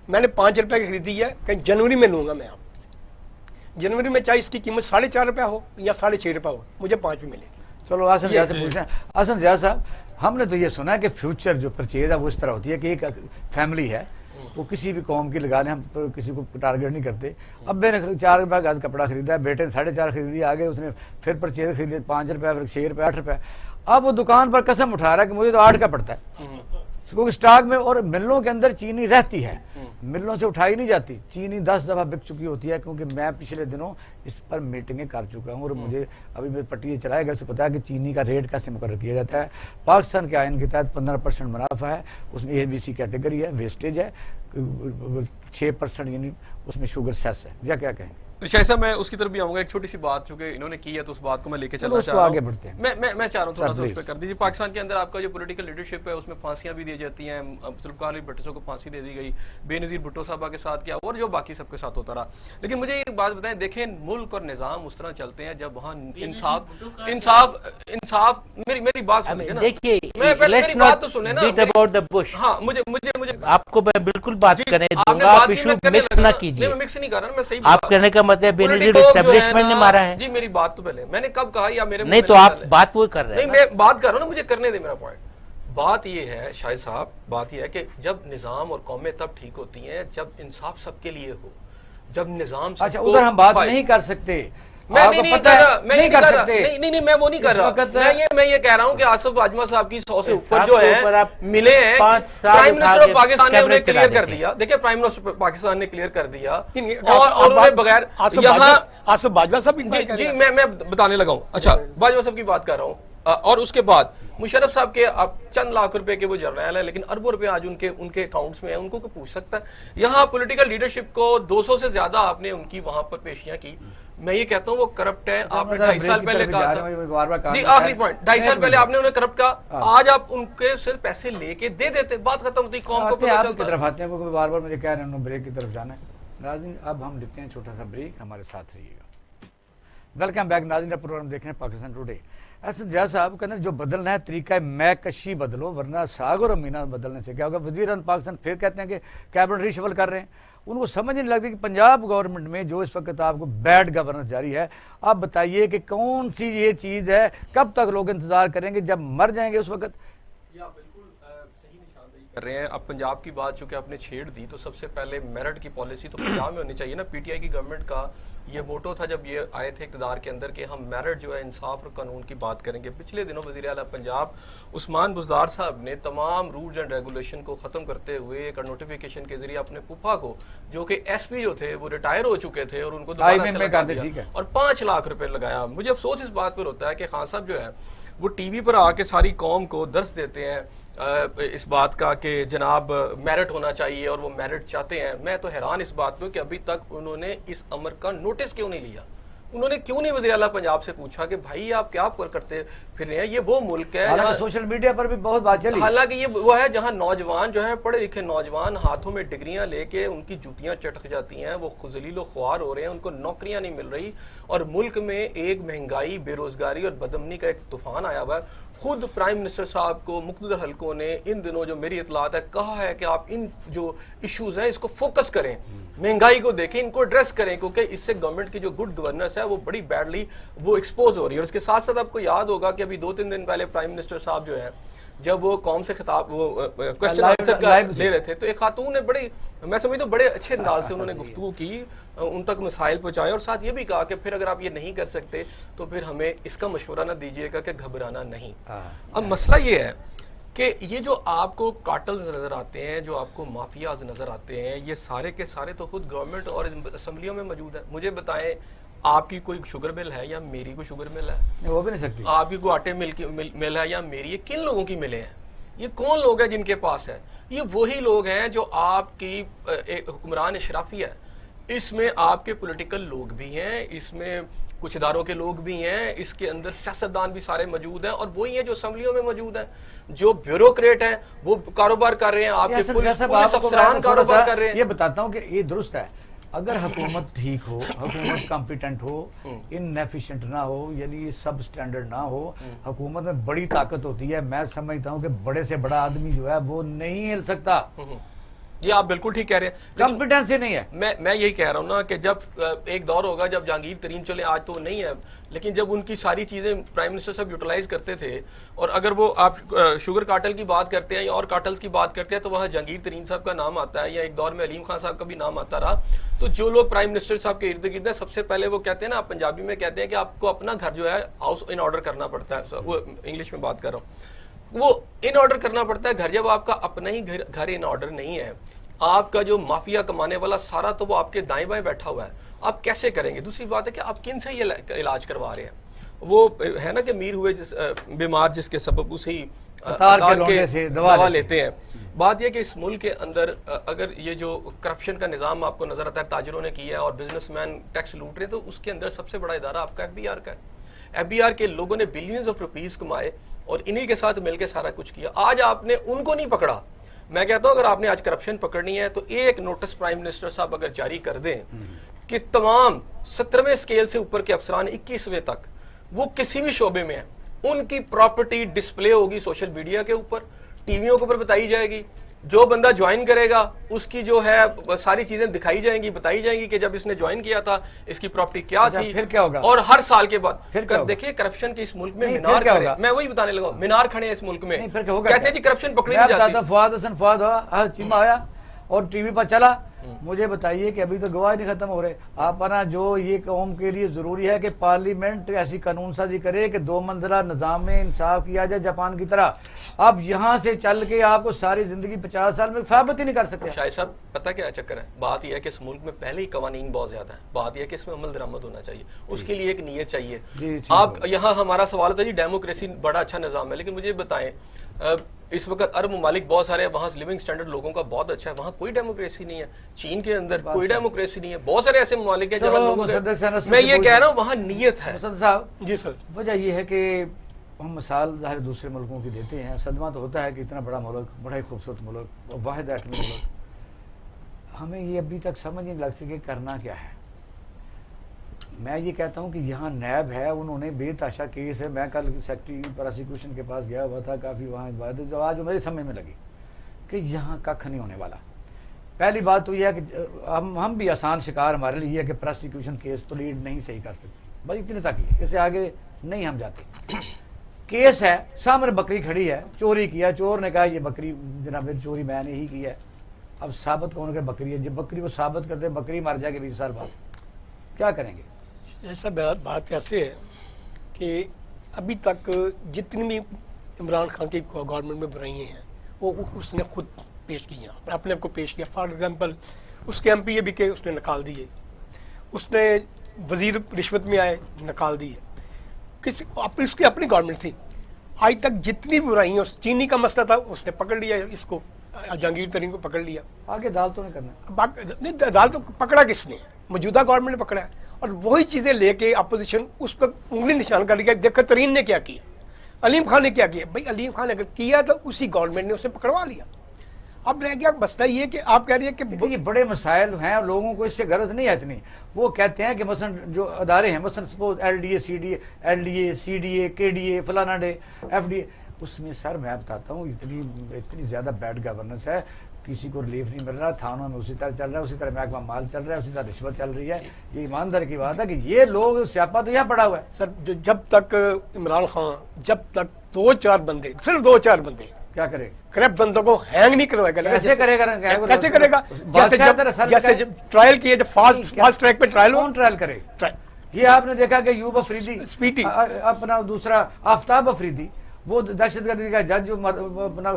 میں نے 5 روپے کی خریدی ہے, کہ جنوری میں لوں گا میں آپ سے. جنوری میں چاہے اس کی قیمت 4.5 روپے ہو یا 6.5 روپے ہو, مجھے 5 میں ملے گی. چلو حسن زیاد سے پوچھیں. حسن زیاد صاحب, ہم نے تو یہ سنا ہے کہ فیوچر جو پرچیز ہے وہ اس طرح ہوتی ہے کہ ایک فیملی ہے, وہ کسی بھی قوم کی لگا لیں, ہم کسی کو ٹارگیٹ نہیں کرتے. ابے نے 4 روپے کا کپڑا خریدا ہے, بیٹے نے 4.5 خرید لیا, آگے اس نے پھر پرچیز خرید لیا 5 روپے, پھر 6 روپے, 8 روپے. اب وہ دکان پر قسم اٹھا رہا ہے کہ مجھے تو 8 کا پڑتا ہے, کیونکہ اسٹاک میں, اور ملوں کے اندر چینی رہتی ہے, ملوں سے اٹھائی نہیں جاتی. چینی 10 دفعہ بک چکی ہوتی ہے, کیونکہ میں پچھلے دنوں اس پر میٹنگیں کر چکا ہوں, اور مجھے ابھی میری پٹی چلائے گا, اسے پتا ہے کہ چینی کا ریٹ کیسے مقرر کیا جاتا ہے. پاکستان کے آئین کے تحت 15% منافع ہے, اس میں ABC کیٹیگری ہے, ویسٹیج ہے 6%, یعنی اس میں شوگر سیس ہے. یا کیا کہیں گے؟ شاہد صاحب میں اس کی طرف بھی آؤں گا. ایک چھوٹی سی بات چونکہ انہوں نے کی ہے تو اس بات کو میں لے کے چلنا چاہ رہا آگے بڑھتے ہیں. میں چاہ رہا ہوں تھوڑا سا اس پہ کر دیجیے. پاکستان کے اندر آپ کا جو پولیٹیکل لیڈرشپ ہے اس میں پھانسیاں بھی دی جاتی ہیں. ذوالفقار علی بھٹو کو پھانسی دے دی گئی, بے نظیر بھٹو صاحبہ کے ساتھ کیا, اور جو باقی سب کے ساتھ ہوتا رہا. لیکن مجھے ایک بات بتائیں, دیکھیں ملک اور نظام اس طرح چلتے ہیں جب وہاں انصاف میری بات سنیں نا, دیکھیے میری بات تو سنیں نا. ہاں مجھے آپ کو میں بالکل بات کرنے دوں گا, آپ ایشو مکس نہ کیجیے. میں مکس نہیں کر رہا, میں صحیح آپ کہنے کا مطلب بے نظیر اسٹیبلشمنٹ نے مارا ہے. جی میری بات تو پہلے میں نے کب کہا, یا میرے نہیں تو آپ بات وہ کر رہے ہیں. نہیں میں بات کر رہا ہوں نا, مجھے کرنے دے میرا پوائنٹ. بات یہ ہے شاہد صاحب, بات یہ ہے کہ جب نظام اور قومیں تب ٹھیک ہوتی ہیں جب انصاف سب کے لیے ہو, جب نظام سب کو. اچھا ادھر ہم بات نہیں کر سکتے, میں نہیں کر رہا, نہیں میں وہ نہیں کر رہا. میں یہ کہہ رہا ہوں کہ آصف باجوہ صاحب کی 100 سے اوپر جو ہیں ملے ہیں. پرائم منسٹر آف پاکستان نے انہیں کلیئر کر دیا. دیکھیں پرائم منسٹر پاکستان نے کلیئر کر دیا, اور انہیں بغیر یہاں آصف باجوہ صاحب. جی میں بتانے لگا ہوں. اچھا باجوہ صاحب کی بات کر رہا ہوں. اور اس کے بعد مشرف صاحب کے اب چند لاکھ روپے کے وہ جرنیل ہیں, لیکن اربوں روپے آج ان کے اکاؤنٹس میں ہیں. ان کو کوئی پوچھ سکتا ہے؟ یہاں پولیٹیکل لیڈرشپ کو 200 سے زیادہ آپ نے ان کی وہاں پر پیشیاں کی. میں یہ کہتا ہوں وہ کرپٹ ہے. آپ نے 2.5 سال پہلے کہا تھا, جی آخری پوائنٹ, 2.5 سال پہلے آپ نے انہیں کرپٹ کہا, آج آپ ان کے سے پیسے لے کے دے دیتے, بات ختم ہوتی, قوم کو پتہ چلتا. طرف آتے ہیں, وہ بار بار مجھے کہہ رہے ہیں بریک کی طرف جانا ہے. ناظرین اب ہم لیتے ہیں چھوٹا سا بریک, ہمارے ساتھ رہیے گا. ویلکم بیک ناظرین, پروگرام دیکھ رہے ہیں پاکستان ٹوڈے. حسن زیاد صاحب کہنا جو بدلنا ہے طریقہ میں کشی بدلو, ورنہ ساگ اور امینہ بدلنے سے کیا ہوگا. وزیر اعظم پاکستان پھر کہتے ہیں کہ کیبنٹ ریشفل کر رہے ہیں. ان کو سمجھ نہیں لگتی کہ پنجاب گورنمنٹ میں جو اس وقت آپ کو بیڈ گورننس جاری ہے, آپ بتائیے کہ کون سی یہ چیز ہے, کب تک لوگ انتظار کریں گے, جب مر جائیں گے اس وقت. بالکل صحیح نشاندہی کر رہے ہیں. اب پنجاب کی بات چونکہ آپ نے چھیڑ دی تو سب سے پہلے میرٹ کی پالیسی تو پنجاب میں ہونی چاہیے نا. پی ٹی آئی کی گورنمنٹ کا یہ موٹو تھا جب یہ آئے تھے اقتدار کے اندر کہ ہم میرٹ جو ہے انصاف اور قانون کی بات کریں گے. پچھلے دنوں وزیر اعلیٰ پنجاب عثمان بزدار صاحب نے تمام رولز اینڈ ریگولیشن کو ختم کرتے ہوئے ایک نوٹیفیکیشن کے ذریعے اپنے پھپھا کو جو کہ ایس پی جو تھے وہ ریٹائر ہو چکے تھے اور ان کو دوبارہ سے لگا دیا اور 5 لاکھ روپے لگایا. مجھے افسوس اس بات پر ہوتا ہے کہ خان صاحب جو ہے وہ ٹی وی پر آ کے ساری قوم کو درس دیتے ہیں اس بات کا کہ جناب میرٹ ہونا چاہیے اور وہ میرٹ چاہتے ہیں. میں تو حیران اس بات پہ کہ ابھی تک انہوں نے اس امر کا نوٹس کیوں نہیں لیا. انہوں نے کیوں نہیں وزیر اعلیٰ پنجاب سے پوچھا کہ بھائی آپ کیا کرتے پھر رہے ہیں. یہ وہ ملک ہے حالانکہ سوشل میڈیا پر بھی بہت بات چلی, حالانکہ یہ وہ ہے جہاں نوجوان جو ہیں پڑھے لکھے نوجوان ہاتھوں میں ڈگریاں لے کے ان کی جوتیاں چٹک جاتی ہیں, وہ ذلیل و خوار ہو رہے ہیں, ان کو نوکریاں نہیں مل رہی اور ملک میں ایک مہنگائی بے روزگاری اور بدامنی کا ایک طوفان آیا ہوا ہے. خود پرائم منسٹر صاحب کو مقتدر حلقوں نے ان دنوں جو میری اطلاعات ہے کہا ہے کہ آپ ان جو ایشوز ہیں اس کو فوکس کریں, مہنگائی کو دیکھیں, ان کو ایڈریس کریں کیونکہ اس سے گورنمنٹ کی جو گڈ گورننس ہے وہ بڑی بیڈلی وہ ایکسپوز ہو رہی ہے. اور اس کے ساتھ ساتھ آپ کو یاد ہوگا کہ ابھی 2-3 دن پہلے پرائم منسٹر صاحب جو ہے جب وہ قوم سے خطاب وہ کوسچن آنسر کا لے رہے تھے تو ایک خاتون نے بڑے میں سمجھتا ہوں بڑے اچھے انداز سے انہوں نے گفتگو کی, ان تک مسائل پہنچائے اور ساتھ یہ بھی کہا کہ پھر اگر آپ یہ نہیں کر سکتے تو پھر ہمیں اس کا مشورہ نہ دیجیے گا کہ گھبرانا نہیں. اب مسئلہ یہ ہے کہ یہ جو آپ کو کارٹلز نظر آتے ہیں, جو آپ کو مافیاز نظر آتے ہیں, یہ سارے کے سارے تو خود گورنمنٹ اور اسمبلیوں میں موجود ہے. مجھے بتائیں آپ کی کوئی شوگر مل ہے یا میری کوئی شوگر مل ہے؟ وہ بھی نہیں سکتی. آپ کی کوئی آٹے مل ہے یا میری؟ یہ کن لوگوں کی ملیں ہیں؟ یہ کون لوگ ہیں جن کے پاس ہے؟ یہ وہی لوگ ہیں جو آپ کی حکمران اشرافی ہے. اس میں آپ کے پولیٹیکل لوگ بھی ہیں, اس میں کچھ اداروں کے لوگ بھی ہیں, اس کے اندر سیاستدان بھی سارے موجود ہیں اور وہی ہیں جو اسمبلیوں میں موجود ہیں, جو بیوروکریٹ ہیں وہ کاروبار کر رہے ہیں, آپ کے پولیس افسران کاروبار کر رہے ہیں. یہ بتاتا ہوں کہ یہ درست ہے اگر حکومت ٹھیک ہو, حکومت کمپیٹنٹ ہو, انیفیشینٹ نہ ہو, یعنی سب سٹینڈرڈ نہ ہو, حکومت میں بڑی طاقت ہوتی ہے. میں سمجھتا ہوں کہ بڑے سے بڑا آدمی جو ہے وہ نہیں ہل سکتا. یہ آپ بالکل ٹھیک کہہ رہے ہیں, کمپیٹنس ہی نہیں ہے. میں یہی کہہ رہا ہوں نا کہ جب ایک دور ہوگا جب جہانگیر ترین چلے, آج تو نہیں ہے, لیکن جب ان کی ساری چیزیں پرائم منسٹر صاحب یوٹیلائز کرتے تھے اور اگر وہ آپ شوگر کارٹل کی بات کرتے ہیں یا اور کارٹلز کی بات کرتے ہیں تو وہاں جہانگیر ترین صاحب کا نام آتا ہے یا ایک دور میں علیم خان صاحب کا بھی نام آتا رہا. تو جو لوگ پرائم منسٹر صاحب کے ارد گرد ہیں سب سے پہلے وہ کہتے ہیں نا, آپ پنجابی میں کہتے ہیں کہ آپ کو اپنا گھر جو ہے ہاؤس ان آرڈر کرنا پڑتا ہے, وہ انگلش میں بات کر رہا ہوں, وہ ان آرڈر کرنا پڑتا ہے گھر. جب آپ کا اپنا ہی گھر ان آرڈر نہیں ہے, آپ کا جو مافیا کمانے والا سارا تو وہ آپ کے دائیں بائیں بیٹھا ہوا ہے, آپ کیسے کریں گے؟ دوسری بات ہے کہ آپ کن سے یہ علاج کروا رہے ہیں؟ وہ ہے نا کہ میر ہوئے بیمار جس کے سبب اسے ہی دوا لیتے ہیں. بات یہ کہ اس ملک کے اندر اگر یہ جو کرپشن کا نظام آپ کو نظر آتا ہے تاجروں نے کیا ہے اور بزنس مین ٹیکس لوٹ رہے, تو اس کے اندر سب سے بڑا ادارہ آپ کا ایف بی آر کا ہے. ایف بی آر کے لوگوں نے بلینز آف روپیز کمائے اور انہی کے ساتھ مل کے سارا کچھ کیا. آج آپ نے ان کو نہیں پکڑا. میں کہتا ہوں اگر آپ نے آج کرپشن پکڑنی ہے تو ایک نوٹس پرائم منسٹر صاحب اگر جاری کر دیں کہ تمام 17ویں اسکیل سے اوپر کے افسران 21ویں تک وہ کسی بھی شعبے میں ہیں, ان کی پراپرٹی ڈسپلے ہوگی سوشل میڈیا کے اوپر, ٹی ویوں کے اوپر بتائی جائے گی. جو بندہ جوائن کرے گا اس کی جو ہے ساری چیزیں دکھائی جائیں گی, بتائی جائیں گی کہ جب اس نے جوائن کیا تھا اس کی پراپرٹی کیا تھی, پھر کیا ہوگا, اور ہر سال کے بعد دیکھیے کرپشن کے اس ملک میں مینار کھڑے, میں وہی بتانے لگا, مینار کھڑے ہیں اس ملک میں, کہتے ہیں جی کرپشن پکڑی نہیں جاتی. فواد حسن فواد چیما آیا اور ٹی وی پر چلا, مجھے بتائیے کہ ابھی تو گواہ نہیں ختم ہو رہے. آپ نا جو یہ قوم کے لیے ضروری ہے کہ پارلیمنٹ ایسی قانون سازی کرے کہ 2 منزلہ نظام میں انصاف کیا جائے جاپان کی طرح. اب یہاں سے چل کے آپ کو ساری زندگی 50 سال میں ثابت ہی نہیں کر سکتے. شاہد صاحب پتہ کیا چکر ہے, بات یہ ہے کہ اس ملک میں پہلے ہی قوانین بہت زیادہ ہیں, بات یہ ہے کہ اس میں عمل درآمد ہونا چاہیے, اس کے لیے ایک نیت چاہیے. آپ یہاں ہمارا سوال تھا جی ڈیموکریسی بڑا اچھا نظام ہے, لیکن مجھے بتائیں اس وقت عرب ممالک بہت سارے ہیں, وہاں لیونگ سٹینڈرڈ لوگوں کا بہت اچھا ہے, وہاں کوئی ڈیموکریسی نہیں ہے. چین کے اندر کوئی ڈیموکریسی نہیں ہے. بہت سارے ایسے ممالک ہیں جہاں میں یہ کہہ رہا ہوں وہاں نیت ہے. صاحب جی سر, وجہ یہ ہے کہ ہم مثال ظاہر دوسرے ملکوں کی دیتے ہیں, صدمہ تو ہوتا ہے کہ اتنا بڑا ملک, بڑا ہی خوبصورت ملک, واحد ایٹمی ملک, ہمیں یہ ابھی تک سمجھ نہیں لگ سکے کرنا کیا ہے. میں یہ کہتا ہوں کہ یہاں نیب ہے, انہوں نے بے تحاشا کیس ہے. میں کل سیکٹری پروسیکیوشن کے پاس گیا ہوا تھا, کافی وہاں بات جو آج میری سمجھ میں لگی کہ یہاں ککھ نہیں ہونے والا. پہلی بات تو یہ ہے کہ ہم بھی آسان شکار ہمارے لیے یہ ہے کہ پروسیکیوشن کیس پلیڈ نہیں صحیح کر سکتے, بس اتنے تک ہی, اس سے آگے نہیں ہم جاتے. کیس ہے سامنے بکری کھڑی ہے, چوری کیا, چور نے کہا یہ بکری جناب چوری میں نے ہی کی ہے, اب ثابت کون کہ بکری ہے, جب بکری کو ثابت کرتے بکری مر جائے گی 20 سال بعد, کیا کریں گے؟ ایسا بات ایسے ہے کہ ابھی تک جتنی بھی عمران خان کی گورنمنٹ میں برائیاں ہیں وہ اس نے خود پیش کی ہیں, اپنے آپ کو پیش کیا. فار ایگزامپل اس کے MP بھی کہ اس نے نکال دیے, اس نے وزیر رشوت میں آئے نکال دیے, اس کی اپنی گورنمنٹ تھی. آج تک جتنی بھی برائیاں, چینی کا مسئلہ تھا اس نے پکڑ لیا, اس کو جہانگیر ترین کو پکڑ لیا. آگے عدالتوں نے کرنا, نہیں عدالت پکڑا کس نے؟ موجودہ گورنمنٹ نے پکڑا ہے, اور وہی چیزیں لے کے اپوزیشن اس پر انگلی نشان کر لیا. دیکھو ترین نے کیا کیا, علیم خان نے کیا کیا. بھائی علیم خان نے اگر کیا تو اسی گورنمنٹ نے اسے پکڑوا لیا. اب رہ گیا مسئلہ یہ کہ آپ کہہ رہی ہیں کہ یہ بڑے مسائل ہیں, لوگوں کو اس سے غرض نہیں ہے اتنی. وہ کہتے ہیں کہ مثلا جو ادارے ہیں, مثلا سپوز LDA CDA KDA فلانا ڈے FDA, اس میں سر میں بتاتا ہوں اتنی زیادہ بیڈ گورننس ہے, کسی کو ریلیف نہیں مل رہا, تھانوں میں اسی طرح چل رہا ہے, اسی طرح محکمہ مال چل رہا ہے, اسی طرح رشوت چل رہی ہے. یہ ایمانداری کی بات ہے کہ یہ لوگ سیاپا تو یہاں پڑا ہوا ہے. سر جب تک عمران خان جب تک 2-4 بندے, صرف 2-4 بندے کیا کرے, کرپٹ بندوں کو ہینگ نہیں کروائے گا. کیسے کرے گا, کیسے کرے گا؟ جیسے جب ٹرائل کیے, جب فاسٹ ٹریک پہ ٹرائل ہو, کون ٹرائل کرے؟ یہ آپ نے دیکھا کہ یوب افریدی, اسپیڈی, اپنا دوسرا آفتاب افریدی, وہ دہشت گردی کا جج جو اپنا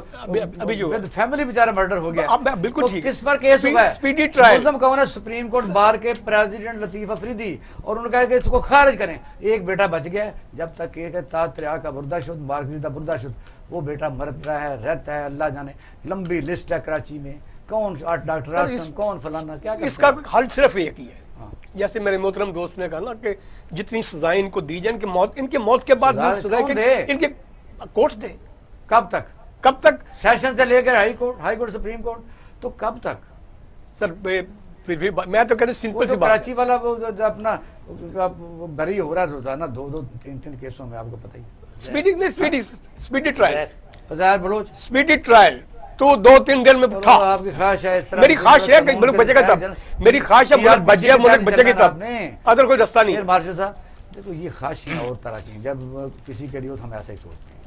فیملی بیچارہ مرڈر ہو گیا, بالکل ٹھیک. کس پر کیس ہوا ہے؟ Speedy trial. ملزم کون ہے؟ سپریم کورٹ بار کے پریزیڈنٹ لطیف افریدی, اور انہوں نے کہا کہ اس کو خارج کریں. ایک بیٹا بچ گیا, جب تک کہ تریا کا بردہ شد, مارکزیدہ بردہ شد, وہ بیٹا مرت رہا ہے, رہتا ہے, اللہ جانے. لمبی لسٹ ہے کراچی میں, کون ڈاکٹر آسم, کون فلانا, کیا اس کا حل صرف ایک ہی ہے. جیسے میرے محترم دوست نے کہا نا کہ جتنی سزائیں ان کو دی جائیں, ان کے موت کے بعد ان کے کورٹس دے. کب تک؟ کب تک؟ سیشن سے لے کر ہائی کورٹ سپریم کورٹ, تو کب تک؟ سر میں تو کہتا سمپل سی بات, کراچی والا اپنا بری ہو رہا ہے روزانہ 2-3 کیسوں میں, آپ کو پتہ ہی. اسپیڈی ٹرائل, فضائل بلوچ, اسپیڈی ٹرائل تو 2-3 دن میں تھا. آپ کی خواہش ہے, میری خواہش ہے کہ ملک بچے گا تب, میری خواہش ہے ملک بچ جائے, ملک بچے گا تب, ادر کوئی رستہ نہیں. مارشل صاحب دیکھو, یہ خواہشیں اور طرح کی ہیں. جب کسی کے لیے ہم ایسا ہی سوچتے ہیں.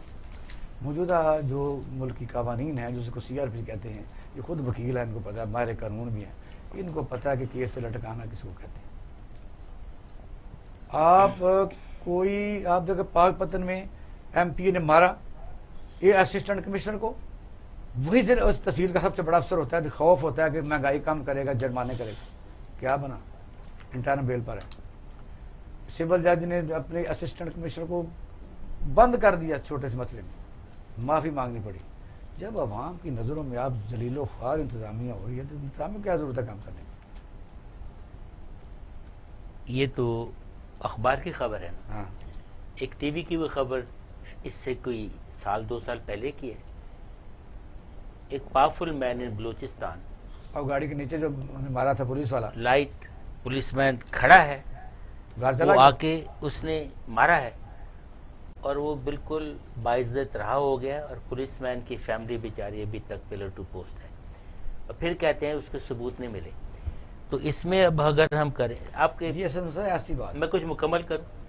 موجودہ جو ملکی قوانین ہیں, جس کو CRP کہتے ہیں, یہ خود وکیل ہیں, ان کو پتا ہے, ماہر قانون بھی ہیں, ان کو پتا ہے کہ کیس سے لٹکانا کس کو کہتے ہیں. آپ دیکھیں پاک پتن میں MP نے مارا یہ اسسٹنٹ کمشنر کو, وہی سے اس تحصیل کا سب سے بڑا افسر ہوتا ہے, خوف ہوتا ہے کہ مہنگائی کم کرے گا, جرمانے کرے گا. کیا بنا؟ انٹرن بیل پر ہے. سول جج نے اپنے اسسٹنٹ کمشنر کو بند کر دیا چھوٹے سے مسئلے میں, معافی مانگنی پڑی. جب عوام کی نظروں میں آپ ذلیل و خوار انتظامیہ ہو رہی ہے تو انتظامیہ کیا ضرورت ہے کام کرنے کی؟ یہ تو اخبار کی خبر ہے نا. ہاں, ایک ٹی وی کی وہ خبر اس سے کوئی 1-2 سال پہلے کی ہے. ایک پاورفل مین ان بلوچستان, اور گاڑی کے نیچے جو مارا تھا پولیس والا, لائٹ پولیس مین کھڑا ہے, گھر چلا وہ آ کے اس نے مارا ہے, اور وہ بالکل باعزت رہا ہو گیا, اور پولیس مین کی فیملی بیچاری ابھی تک پلر ٹو پوسٹ ہے, اور پھر کہتے ہیں اس کے ثبوت نہیں ملے. تو اس میں اب اگر ہم کریں, آپ کے یہ ایسی بات, میں کچھ مکمل کروں.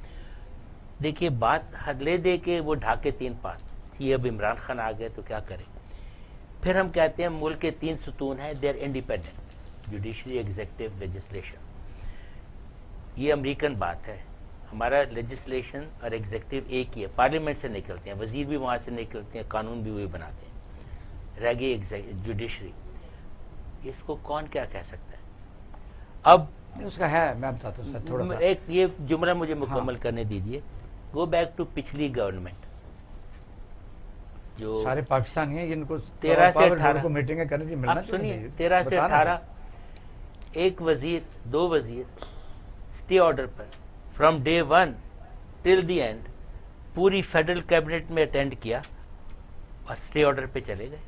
دیکھیے بات لے دے کے وہ ڈھاکے 3 پات تھی, اب عمران خان آ گئے تو کیا کریں. پھر ہم کہتے ہیں ملک کے 3 ستون ہیں, they are independent, judiciary, executive, legislation. یہ امریکن بات ہے. ہمارا لیجسلیشن اور ایگزیکٹو ایک ہی ہے, پارلیمنٹ سے نکلتے ہیں, وزیر بھی وہاں سے نکلتے ہیں, قانون بھی وہی بناتے ہیں. رہ گئی جوڈیشری, اس کو کون کیا کہہ سکتا ہے. اب اس کا ہے, میں بتاتا ہوں سر تھوڑا سا, ایک یہ جملہ مجھے مکمل کرنے دیجئے. گو بیک ٹو پچھلی گورنمنٹ, جو سارے پاکستانی ہیں, ان کو 13 سے 18 کو میٹنگیں کرنی تھی, ملنا سنیے, 13 سے 18 ایک وزیر, 2 وزیر stay order per from day 1 till the end پوری فیڈرل کیبنٹ میں اٹینڈ کیا, اور اسٹے آرڈر پہ چلے گئے,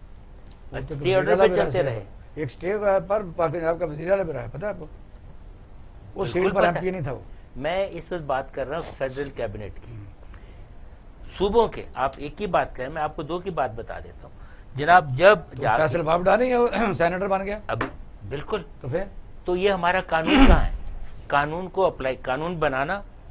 اور اسٹے آرڈر پہ چلتے رہے. ایک اسٹے پر پنجاب کا وزیر اعلیٰ بھی رہا ہے, پتا ہے آپ کو, وہ سیٹ پر MP نہیں تھا. وہ میں اس وقت بات کر رہا ہوں فیڈرل کیبنٹ کی, صوبوں کے. آپ ایک کی بات کریں, میں آپ کو 2 کی بات بتا دیتا ہوں جناب. جب فیصل بابڈا نہیں سینیٹر بن گیا ابھی, بالکل, تو پھر تو یہ ہمارا قانون کہاں ہے. قانون کو اپلائی, قانون بنانا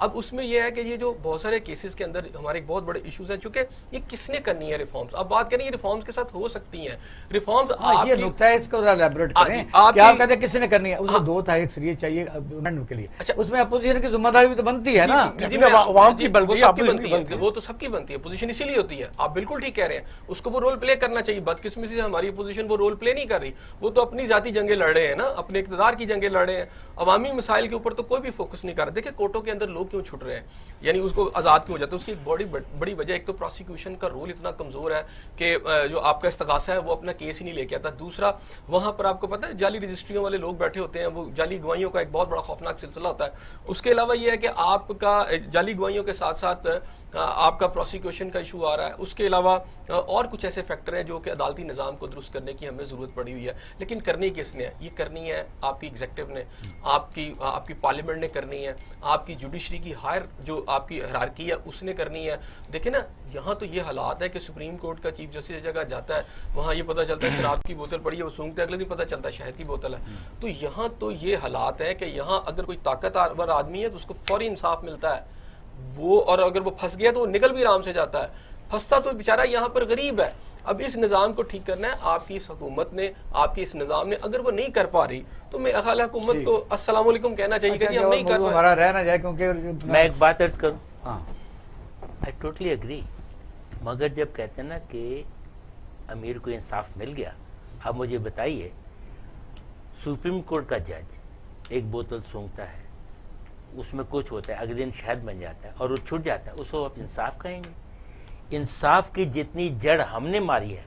اب اس میں یہ ہے کہ یہ جو بہت سارے کیسز کے اندر ہمارے ایک بہت بڑے ایشوز ہیں، چونکہ یہ کس نے کرنی ہے ریفارمز. اب بات کریں یہ ریفارمز کے ساتھ ہو سکتی ہیں ریفارمز. یہ نقطہ ہے، اس کو ذرا ایلیبریٹ کریں کہ آپ کہتے ہیں کس نے کرنی ہے. اس میں دو تھا، ایک سریے چاہیے گورنمنٹ کے لیے، اس میں اپوزیشن کی ذمہ داری بھی تو بنتی ہے نا. عوام کی بنتی ہے، وہ تو سب کی بنتی ہے، پوزیشن اسی لیے ہوتی ہے. آپ بالکل ٹھیک کہہ رہے ہیں، اس کو وہ رول پلے کرنا چاہیے. بدقسمتی سے ہماری اپوزیشن وہ رول پلے نہیں کر رہی، وہ تو اپنی ذاتی جنگیں لڑ رہے ہیں نا، اپنے اقتدار کی جنگیں لڑ رہے ہیں. عوامی مسائل کے اوپر تو کوئی بھی فوکس نہیں کر رہا. دیکھیں کورٹوں کے اندر لوگ کیوں چھٹ رہے ہیں، یعنی اس کو آزاد کیوں ہو جاتا ہے. اس کی ایک بڑی وجہ ایک تو پروسیکیوشن کا رول اتنا کمزور ہے کہ جو آپ کا استغاثہ ہے وہ اپنا کیس ہی نہیں لے کے آتا. دوسرا وہاں پر آپ کو پتہ ہے جعلی رجسٹریوں والے لوگ بیٹھے ہوتے ہیں، وہ جعلی گواہیوں کا ایک بہت بڑا خوفناک سلسلہ ہوتا ہے. اس کے علاوہ یہ ہے کہ آپ کا جعلی گواہیوں کے ساتھ ساتھ آپ کا پروسیکیوشن کا ایشو آ رہا ہے. اس کے علاوہ اور کچھ ایسے فیکٹر ہیں جو کہ عدالتی نظام کو درست کرنے کی ہمیں ضرورت پڑی ہوئی ہے. لیکن کرنی کس نے ہے؟ یہ کرنی ہے آپ کی ایگزیکٹو نے، آپ کی پارلیمنٹ نے کرنی ہے، آپ کی جوڈیشری کی ہائر جو آپ کی ہرارکی ہے اس نے کرنی ہے. دیکھیں نا یہاں تو یہ حالات ہے کہ سپریم کورٹ کا چیف جسٹس جگہ جاتا ہے، وہاں یہ پتہ چلتا ہے شراب کی بوتل پڑی ہے، وہ سونگتے اگلے دن پتہ چلتا ہے شہد کی بوتل ہے. تو یہاں تو یہ حالات ہے کہ یہاں اگر کوئی طاقتور آدمی ہے تو اس کو فوری انصاف ملتا ہے وہ، اور اگر وہ پھنس گیا تو وہ نکل بھی آرام سے جاتا ہے. پھنستا تو بیچارہ یہاں پر غریب ہے. اب اس نظام کو ٹھیک کرنا ہے آپ کی اس حکومت نے، آپ کی اس نظام نے. اگر وہ نہیں کر پا رہی تو میرا خیال ہے حکومت کو السلام علیکم کہنا چاہیے کہ ہم نہیں کر پا ہمارا رہ نہ جائے. کیونکہ میں ایک بات عرض کروں، ہاں آئی ٹوٹلی اگری. مگر جب کہتے ہیں نا کہ امیر کو انصاف مل گیا، اب مجھے بتائیے سپریم کورٹ کا جج ایک بوتل سونگتا ہے، اس میں کچھ ہوتا ہے، اگلے دن شہد بن جاتا ہے اور وہ چھٹ جاتا ہے، اس کو آپ انصاف کہیں گے؟ انصاف کی جتنی جڑ ہم نے ماری ہے،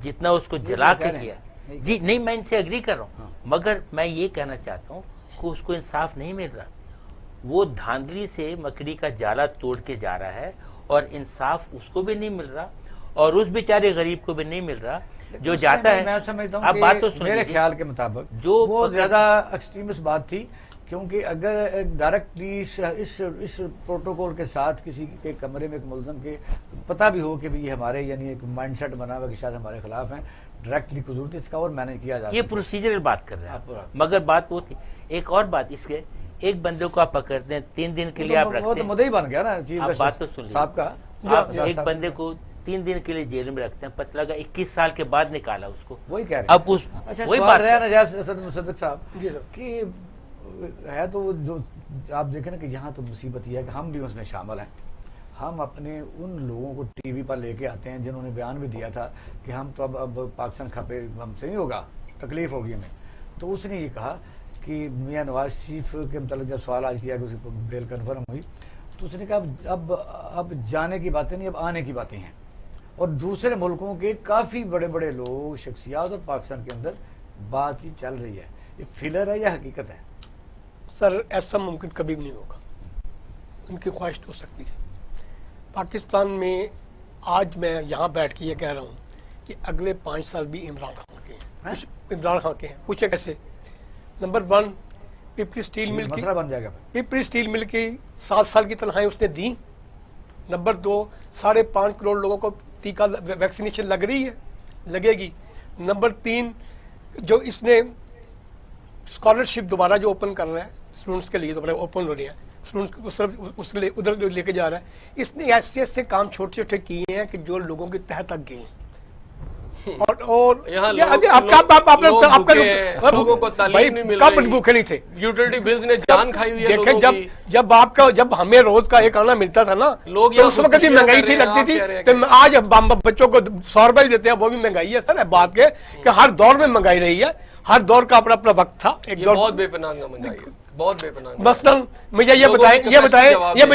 جتنا اس کو جلا کے کیا، جی نہیں میں ان سے اگری کر رہا ہوں، مگر میں یہ کہنا چاہتا ہوں کہ اس کو انصاف نہیں مل رہا. وہ دھاندلی سے مکڑی کا جالا توڑ کے جا رہا ہے اور انصاف اس کو بھی نہیں مل رہا اور اس بیچارے غریب کو بھی نہیں مل رہا جو جاتا ہے. میں سمجھتا آپ بات تو ہوں سن میرے لیجیے. خیال کے مطابق جو وہ زیادہ ایکسٹریمسٹ بات تھی، کیونکہ اگر ڈائریکٹلی اس پروٹوکول کے ساتھ کسی کے کمرے میں ایک ملزم کے پتہ بھی ہو کہ یہ ہمارے یعنی ایک مائنڈ سیٹ بنا ہوا کہ شاید ہمارے خلاف ہیں، ڈائریکٹلی قدرتی اس کا اور مینیج کیا جاتا ہے. یہ پروسیجرل بات کر رہے ہیں مگر بات وہ تھی. ایک اور بات اس کے، ایک بندے کو آپ پکڑتے ہیں 3 دن کے لیے آپ رکھتے ہیں، وہ تو مدعی بن گیا نا چیف آپ بات تو جسٹس سن صاحب کا. آپ ایک بندے کو 3 دن کے لیے جیل میں رکھتے ہیں، پتہ لگا 21 سال کے بعد نکالا اس کو. وہی کہہ رہے اب اس اچھا وہی سوال بات رہا نجاز صدق صاحب جی سر. کہ ہے تو جو آپ دیکھیں نا کہ یہاں تو مصیبت یہ ہے کہ ہم بھی اس میں شامل ہیں. ہم اپنے ان لوگوں کو ٹی وی پر لے کے آتے ہیں جنہوں نے بیان بھی دیا تھا کہ ہم تو اب پاکستان کھپے ہم سے نہیں ہوگا، تکلیف ہوگی ہمیں. تو اس نے یہ کہا کہ میاں نواز شریف کے متعلق جب سوال آج کیا کہ اس کو بیل کنفرم ہوئی تو اس نے کہا اب جانے کی باتیں نہیں، اب آنے کی باتیں ہیں. اور دوسرے ملکوں کے کافی بڑے بڑے لوگ، شخصیات اور پاکستان کے اندر بات ہی چل رہی ہے. یہ فلر ہے یا حقیقت ہے؟ سر ایسا ممکن کبھی بھی نہیں ہوگا. ان کی خواہش ہو سکتی ہے. پاکستان میں آج میں یہاں بیٹھ کے یہ کہہ رہا ہوں کہ اگلے 5 سال بھی عمران خان کے ہیں. عمران خان کے ہیں. پوچھے کیسے؟ نمبر 1 پیپل اسٹیل مل کی مسئلہ بن جائے گا. پیپل اسٹیل مل کی 7 سال کی تنخواہیں اس نے دی. نمبر 2 5.5 کروڑ لوگوں کو ٹیکہ ویکسینیشن لگ رہی ہے، لگے گی. نمبر 3 جو اس نے اسکالرشپ دوبارہ جو اوپن کر رہا ہے اسٹوڈنٹس کے لیے، دوبارہ اوپن ہو رہی ہے اسٹوڈنٹس اس لیے ادھر لے کے جا رہا ہے. اس نے ایسے ایسے کام چھوٹے چھوٹے کیے ہیں کہ جو لوگوں کے تحت تک گئے ہیں. اور لوگوں کو تعلیم نہیں مل رہی. کب بھوکے نہیں تھے؟ یوٹیلٹی بلز نے جان کھائی ہوئی ہے لوگوں کی. جب ہمیں روز کا ایک آنا ملتا تھا نا، لوگ تو اس وقت مہنگائی تھی لگتی تھی. آج بچوں کو 100 روپئے دیتے ہیں، وہ بھی مہنگائی ہے. سر بات کہ ہر دور میں مہنگائی رہی ہے، ہر دور کا اپنا اپنا وقت تھا. ایک دور بہت بے پناہ مہنگائی ہے، بہت بے پناہ. مثلاً مجھے یہ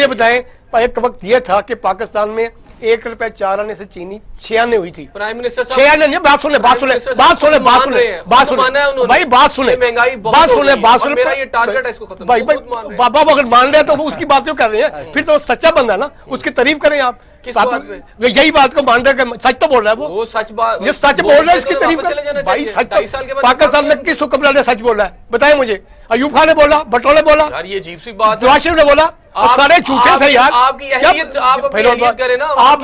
بتائیں ایک وقت یہ تھا کہ پاکستان میں 1 روپے 4 آنے سے چینی 6 آنے ہوئی تھی. پرائم منسٹر 6 آنے نہیں. بات سنیں بابا اگر مان رہے ہیں تو اس کی بات کیوں کر رہے ہیں؟ پھر تو سچا بندہ نا، اس کی تعریف کریں آپ. یہی بات کو مان رہے کہ سچ تو بول رہا ہے وہ سچ بول رہا ہے، اس کی تعریف کر. بھائی سچ پاکستان میں کس حکمران نے سچ بولا ہے؟ بتائیں مجھے. ایوب خان نے بولا، بھٹو نے بولا، یہ عجیب سی بات ہے. نواز شریف نے بولا، سارے جھوٹے تھے یار. آپ کی اہلیت آپ کریں نا. آپ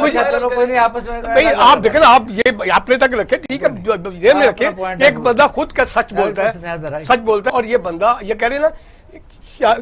دیکھیں نا، آپ یہ اپنے تک رکھیں، ٹھیک ہے، یہ میں رکھیں. ایک بندہ خود کا سچ بولتا ہے، سچ بولتا ہے. اور یہ بندہ یہ کہہ رہے ہیں نا